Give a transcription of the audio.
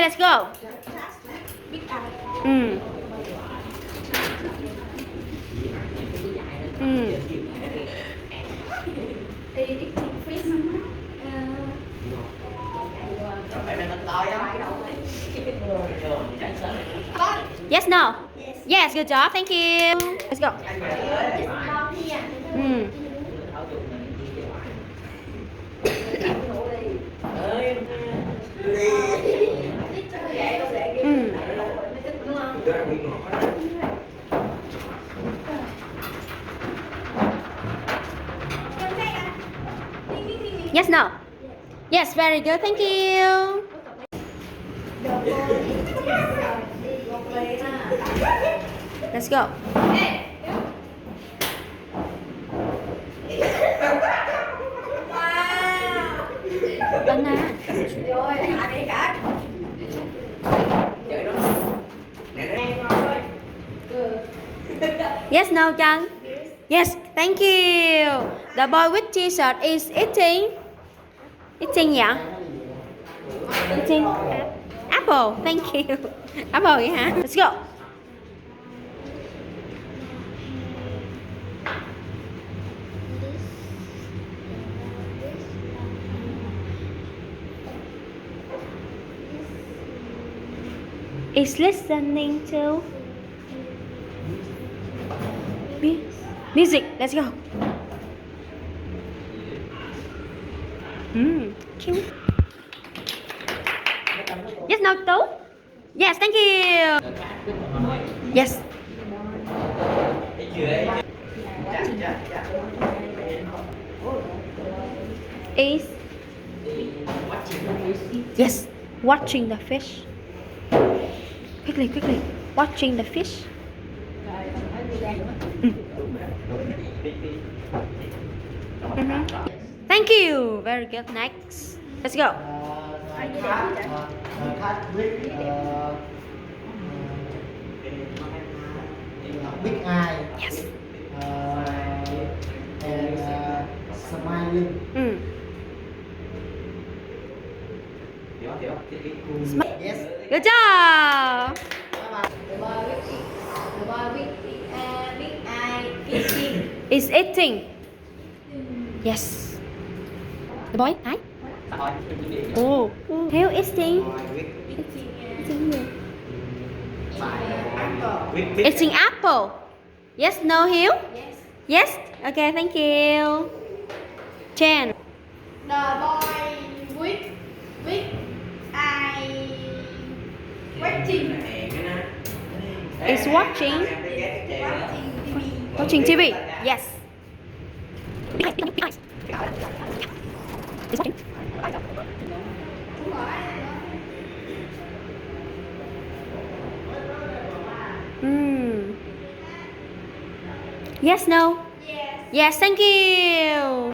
let's go. Mm. Mm. Yes, no. Yes, good job. Thank you. Let's go. Mm. Mm. Yes, no. Yes, very good. Thank you. Let's go. Banana. Yes, no, Chang. Yes, thank you. The boy with T-shirt is eating. Eating gì? Eating apple. Thank you. Apple vậy hả? Let's go. Is listening to music. Let's go. Cute. Yes, no, Tú. Yes, thank you. Yes. Is yes, watching the fish. Quickly, quickly. Watching the fish. Thank you. Very good. Next. Let's go. Big eye. Yes. And smiling. Yes. Good job. The boy with big eye kissing. Is eating. Yes. The boy, I. Oh. Hiếu eating. Eating apple. Yes, no, Hiếu? Yes. Yes? Okay, thank you. Chen. The boy with eye watching. Is watching. Watching TV. Watching TV. Yes. Is watching. Yes, no? Yes. Yes, thank you.